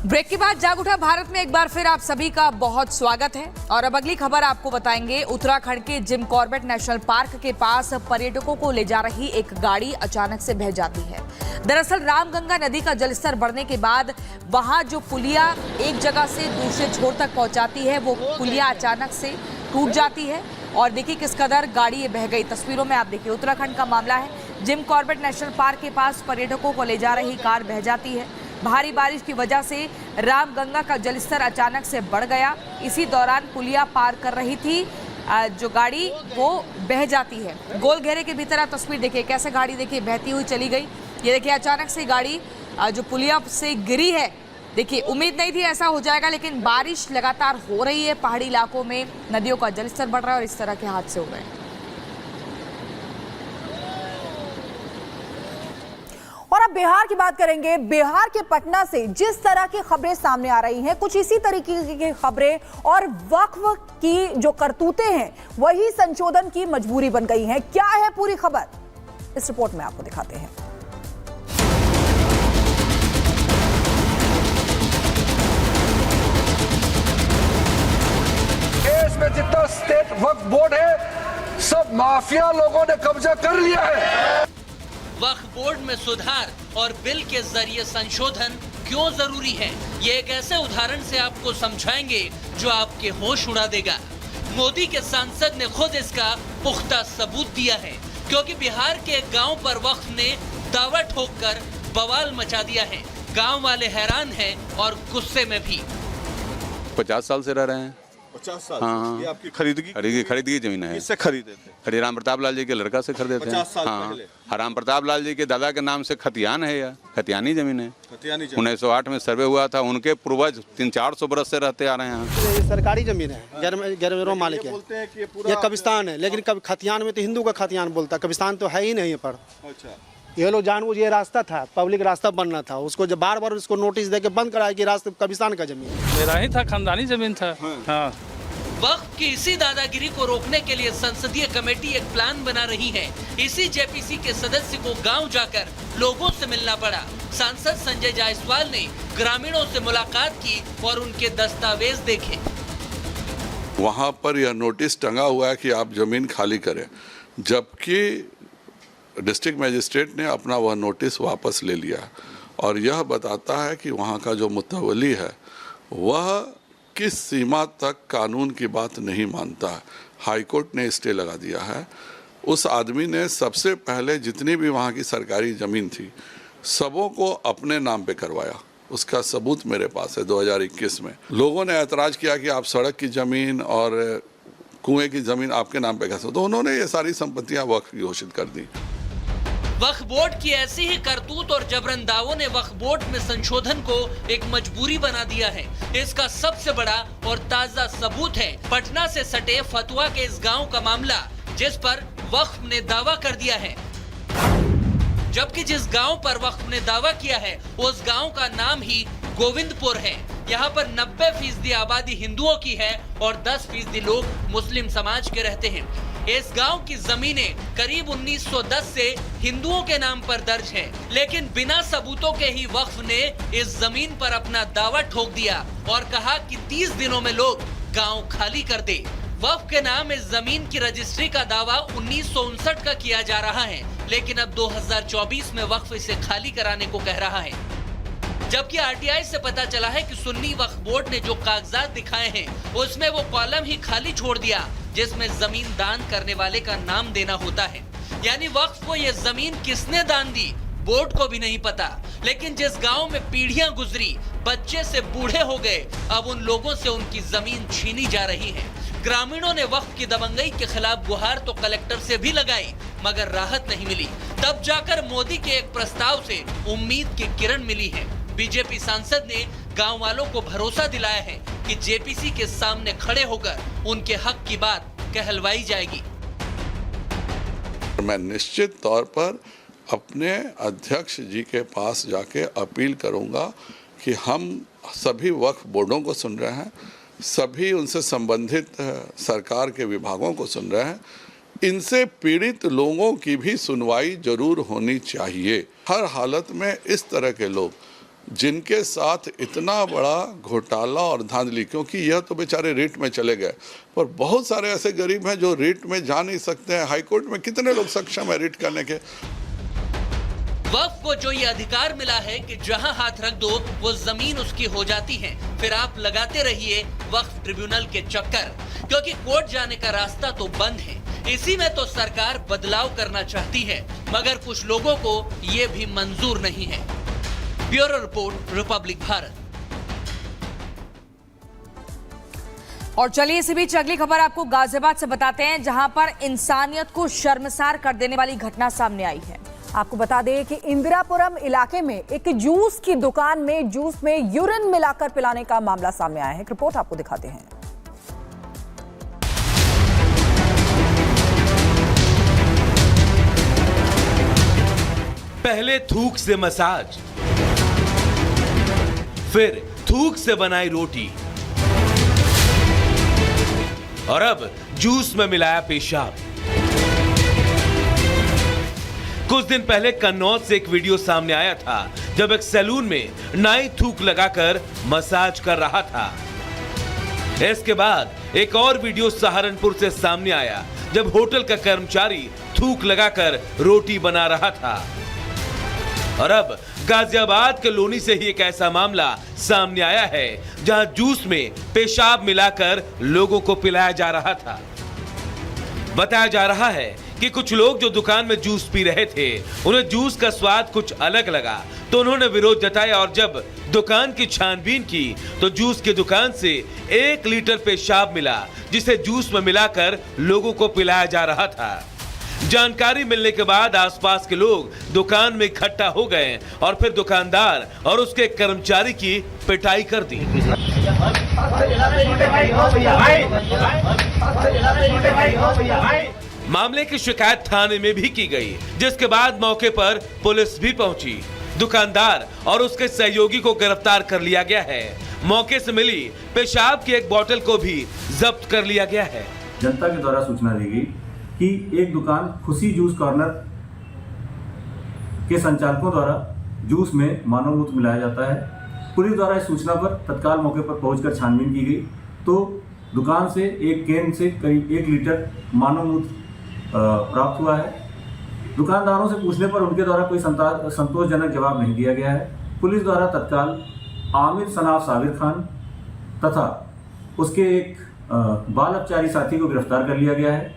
Break के बाद जाग उठा भारत में एक बार फिर आप सभी का बहुत स्वागत है। और अब अगली खबर आपको बताएंगे। उत्तराखंड के जिम कॉर्बेट नेशनल पार्क के पास पर्यटकों को ले जा रही एक गाड़ी अचानक से बह जाती है। दरअसल रामगंगा नदी का जलस्तर बढ़ने के बाद वहां जो पुलिया एक जगह से दूसरे छोर तक पहुंचाती है, वो पुलिया अचानक से टूट जाती है। और देखिए किस कदर गाड़ी ये बह गई। तस्वीरों में आप देखिए, उत्तराखंड का मामला है। जिम कॉर्बेट नेशनल पार्क के पास पर्यटकों को ले जा रही कार बह जाती है। भारी बारिश की वजह से रामगंगा का जलस्तर अचानक से बढ़ गया। इसी दौरान पुलिया पार कर रही थी जो गाड़ी, वो बह जाती है। गोल घेरे के भीतर आप तस्वीर देखिए, कैसे गाड़ी देखिए बहती हुई चली गई। ये देखिए अचानक से गाड़ी जो पुलिया से गिरी है। देखिए उम्मीद नहीं थी ऐसा हो जाएगा, लेकिन बारिश लगातार हो रही है। पहाड़ी इलाकों में नदियों का जलस्तर बढ़ रहा है और इस तरह के हादसे हो रहे हैं। और अब बिहार की बात करेंगे। बिहार के पटना से जिस तरह की खबरें सामने आ रही हैं, कुछ इसी तरीके की खबरें, और वक्फ की जो करतूतें हैं वही संशोधन की मजबूरी बन गई हैं। क्या है पूरी खबर, इस रिपोर्ट में आपको दिखाते हैं। देश में जितना स्टेट वक्फ बोर्ड है, सब माफिया लोगों ने कब्जा कर लिया है। वक्फ बोर्ड में सुधार और बिल के जरिए संशोधन क्यों जरूरी है, ये एक ऐसे उदाहरण से आपको समझाएंगे जो आपके होश उड़ा देगा। मोदी के सांसद ने खुद इसका पुख्ता सबूत दिया है, क्योंकि बिहार के एक गांव पर वक्फ ने दावा ठोककर बवाल मचा दिया है। गांव वाले हैरान हैं और गुस्से में भी। 50 साल से रह रहे हैं। 50 साल। हाँ, ये आपकी खरीदगी जमीन है। किससे खरीदे थे? खड़ी राम प्रताप लाल जी के लड़का से खरीदे थे। 50 साल हाँ, पहले। राम प्रताप लाल जी के दादा के नाम से खतियान है, या खतियानी जमीन है। खतियानी जमीन। 1908 में सर्वे हुआ था। उनके पूर्वज 300-400 बरस से रहते आ रहे हैं। ये सरकारी जमीन है, गैर मालिक है। बोलते हैं कि ये कब्रिस्तान है, लेकिन कभी खतियान में तो हिंदू का खतियान बोलता है, कब्रिस्तान तो है ही नहीं पर। अच्छा, ये लोग जानबूझ, ये रास्ता था, पब्लिक रास्ता बनना था, उसको जब बार बार उसको नोटिस देके बंद कराया कि रास्ता कब्रिस्तान का जमीन है। मेरा ही था, खानदानी जमीन था। हाँ। वक्फ की इसी दादागिरी को रोकने के लिए संसदीय कमेटी एक प्लान बना रही है। इसी जेपीसी के सदस्य को गांव जाकर लोगों से मिलना पड़ा। सांसद संजय जायसवाल ने ग्रामीणों से मुलाकात की और उनके दस्तावेज देखे। वहाँ पर यह नोटिस टंगा हुआ है कि आप जमीन खाली करें, जबकि डिस्ट्रिक्ट मजिस्ट्रेट ने अपना वह नोटिस वापस ले लिया और यह बताता है कि वहाँ का जो मुतवली है वह किस सीमा तक कानून की बात नहीं मानता है। हाईकोर्ट ने स्टे लगा दिया है। उस आदमी ने सबसे पहले जितनी भी वहाँ की सरकारी ज़मीन थी सबों को अपने नाम पे करवाया। उसका सबूत मेरे पास है। 2021 में लोगों ने ऐतराज़ किया कि आप सड़क की ज़मीन और कुएं की ज़मीन आपके नाम पे कैसे, तो उन्होंने ये सारी संपत्तियाँ वक्फ घोषित कर दी। वक्फ बोर्ड की ऐसी ही करतूत और जबरन दावों ने वक्फ बोर्ड में संशोधन को एक मजबूरी बना दिया है। इसका सबसे बड़ा और ताजा सबूत है पटना से सटे फतुआ के इस गांव का मामला, जिस पर वक्फ ने दावा कर दिया है। जबकि जिस गांव पर वक्फ ने दावा किया है उस गांव का नाम ही गोविंदपुर है। यहाँ पर 90% आबादी हिंदुओं की है और 10% लोग मुस्लिम समाज के रहते हैं। इस गांव की जमीनें करीब 1910 से हिंदुओं के नाम पर दर्ज है, लेकिन बिना सबूतों के ही वक्फ ने इस जमीन पर अपना दावा ठोक दिया और कहा कि 30 दिनों में लोग गांव खाली कर दे। वक्फ के नाम इस जमीन की रजिस्ट्री का दावा 1959 का किया जा रहा है, लेकिन अब 2024 में वक्फ इसे खाली कराने को कह रहा है। जबकि आरटीआई से पता चला है कि सुन्नी वक्फ बोर्ड ने जो कागजात दिखाए हैं उसमें वो कॉलम ही खाली छोड़ दिया जिसमें जमीन दान करने वाले का नाम देना होता है। यानी वक्फ को ये जमीन किसने दान दी बोर्ड को भी नहीं पता। लेकिन जिस गांव में पीढ़ियां गुजरी, बच्चे से बूढ़े हो गए, अब उन लोगों से उनकी जमीन छीनी जा रही है। ग्रामीणों ने वक्फ की दबंगई के खिलाफ गुहार तो कलेक्टर से भी लगाई, मगर राहत नहीं मिली। तब जाकर मोदी के एक प्रस्ताव से उम्मीद की किरण मिली है। बीजेपी सांसद ने गांव वालों को भरोसा दिलाया है कि जेपीसी के सामने खड़े होकर उनके हक की बात कहलवाई जाएगी। मैं निश्चित तौर पर अपने अध्यक्ष जी के पास जाके अपील करूंगा कि हम सभी वक्फ बोर्डों को सुन रहे हैं, सभी उनसे संबंधित सरकार के विभागों को सुन रहे हैं, इनसे पीड़ित लोगों की भी सुनवाई जरूर होनी चाहिए। हर हालत में इस तरह के लोग जिनके साथ इतना बड़ा घोटाला और धांधली, क्योंकि यह तो बेचारे रिट में चले गए, पर बहुत सारे ऐसे गरीब हैं जो रिट में जा नहीं सकते हैं। हाईकोर्ट में कितने लोग सक्षम है रिट करने के। वक्फ को जो ये अधिकार मिला है कि जहां हाथ रख दो वो जमीन उसकी हो जाती है, फिर आप लगाते रहिए वक्फ ट्रिब्यूनल के चक्कर, क्योंकि कोर्ट जाने का रास्ता तो बंद है। इसी में तो सरकार बदलाव करना चाहती है, मगर कुछ लोगों को ये भी मंजूर नहीं है। Bureau report, Republic Bharat. और चलिए इसी बीच अगली खबर आपको गाजियाबाद से बताते हैं, जहां पर इंसानियत को शर्मसार कर देने वाली घटना सामने आई है। आपको बता दें कि इंदिरापुरम इलाके में एक जूस की दुकान में जूस में यूरिन मिलाकर पिलाने का मामला सामने आया है। एक रिपोर्ट आपको दिखाते हैं। पहले थूक से मसाज, फिर थूक से बनाई रोटी, और अब जूस में मिलाया पेशाब। कुछ दिन पहले कन्नौज से एक वीडियो सामने आया था, जब एक सैलून में नाई थूक लगाकर मसाज कर रहा था। इसके बाद एक और वीडियो सहारनपुर से सामने आया, जब होटल का कर्मचारी थूक लगाकर रोटी बना रहा था। और अब गाजियाबाद के लोनी से ही एक ऐसा मामला सामने आया है, जहां जूस में पेशाब मिलाकर लोगों को पिलाया जा रहा था। बताया जा रहा है कि कुछ लोग जो दुकान में जूस पी रहे थे, उन्हें जूस का स्वाद कुछ अलग लगा, तो उन्होंने विरोध जताया, और जब दुकान की छानबीन की तो जूस की दुकान से 1 लीटर पेशाब मिला, जिसे जूस में मिलाकर लोगों को पिलाया जा रहा था। जानकारी मिलने के बाद आसपास के लोग दुकान में इकट्ठा हो गए और फिर दुकानदार और उसके कर्मचारी की पिटाई कर दी। मामले की शिकायत थाने में भी की गई, जिसके बाद मौके पर पुलिस भी पहुंची। दुकानदार और उसके सहयोगी को गिरफ्तार कर लिया गया है। मौके से मिली पेशाब की एक बोतल को भी जब्त कर लिया गया है। जनता के द्वारा सूचना दी गई कि एक दुकान खुशी जूस कॉर्नर के संचालकों द्वारा जूस में मानव मूत्र मिलाया जाता है। पुलिस द्वारा इस सूचना पर तत्काल मौके पर पहुंचकर छानबीन की गई, तो दुकान से एक कैन से करीब 1 लीटर मानव मूत्र प्राप्त हुआ है। दुकानदारों से पूछने पर उनके द्वारा कोई संतोषजनक जवाब नहीं दिया गया है। पुलिस द्वारा तत्काल आमिर सनाफ साबिर खान तथा उसके एक बाल अपचारी साथी को गिरफ्तार कर लिया गया है।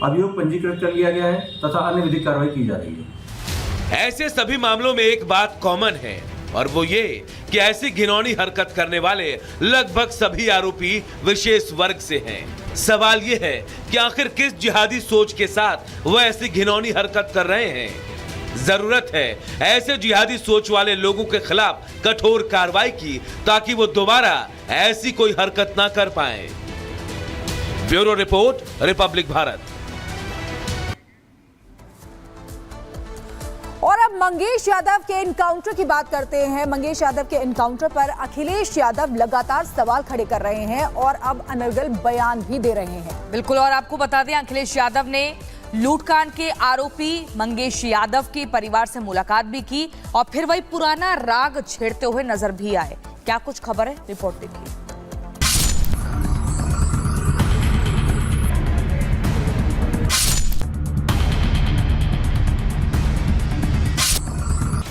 अभियोग पंजीकृत कर लिया गया है तथा अन्य विधिक कार्रवाई की जा रही है। ऐसे सभी मामलों में एक बात कॉमन है, और वो ये कि ऐसी घिनौनी हरकत करने वाले लगभग सभी आरोपी विशेष वर्ग से हैं। सवाल ये है कि आखिर किस जिहादी सोच के साथ वो ऐसी घिनौनी हरकत कर रहे हैं। जरूरत है ऐसे जिहादी सोच वाले लोगों के खिलाफ कठोर कार्रवाई की, ताकि वो दोबारा ऐसी कोई हरकत ना कर पाए। Bureau report, Republic Bharat. और अब मंगेश यादव के एनकाउंटर की बात करते हैं। मंगेश यादव के एनकाउंटर पर अखिलेश यादव लगातार सवाल खड़े कर रहे हैं और अब अनर्गल बयान भी दे रहे हैं। बिल्कुल, और आपको बता दें अखिलेश यादव ने लूटकांड के आरोपी मंगेश यादव के परिवार से मुलाकात भी की और फिर वही पुराना राग छेड़ते हुए नजर भी आए। क्या कुछ खबर है, रिपोर्ट देखिए।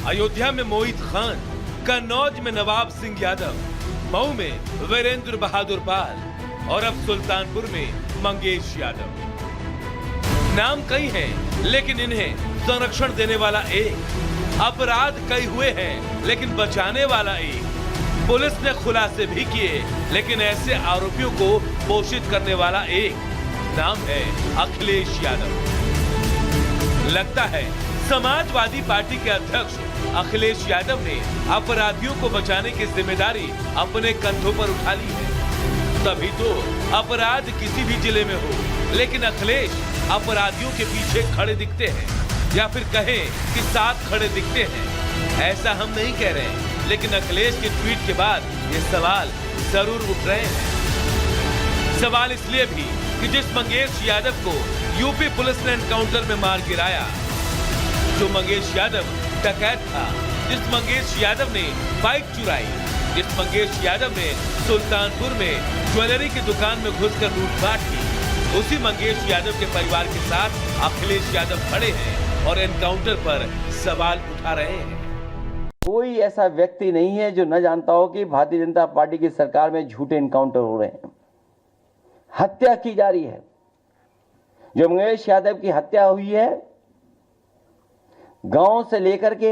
अयोध्या में मोहित खान, कन्नौज में नवाब सिंह यादव, मऊ में वीरेंद्र बहादुर पाल और अब सुल्तानपुर में मंगेश यादव। नाम कई हैं, लेकिन इन्हें संरक्षण देने वाला एक। अपराध कई हुए हैं, लेकिन बचाने वाला एक। पुलिस ने खुलासे भी किए, लेकिन ऐसे आरोपियों को पोषित करने वाला एक। नाम है अखिलेश यादव। लगता है समाजवादी पार्टी के अध्यक्ष अखिलेश यादव ने अपराधियों को बचाने की जिम्मेदारी अपने कंधों पर उठा ली है। तभी तो अपराध किसी भी जिले में हो, लेकिन अखिलेश अपराधियों के पीछे खड़े दिखते हैं, या फिर कहें कि साथ खड़े दिखते हैं। ऐसा हम नहीं कह रहे, लेकिन अखिलेश के ट्वीट के बाद ये सवाल जरूर उठ रहे हैं। सवाल इसलिए भी कि जिस मंगेश यादव को यूपी पुलिस ने एनकाउंटर में मार गिराया, जो मंगेश यादव डकैत था, जिस मंगेश यादव ने बाइक चुराई, जिस मंगेश यादव ने सुल्तानपुर में ज्वेलरी की दुकान में घुसकर लूटपाट की, उसी मंगेश यादव के परिवार के साथ अखिलेश यादव खड़े हैं और एनकाउंटर पर सवाल उठा रहे हैं। कोई ऐसा व्यक्ति नहीं है जो न जानता हो कि भारतीय जनता पार्टी की सरकार में झूठे एनकाउंटर हो रहे हैं, हत्या की जा रही है। जो मंगेश यादव की हत्या हुई है, गांव से लेकर के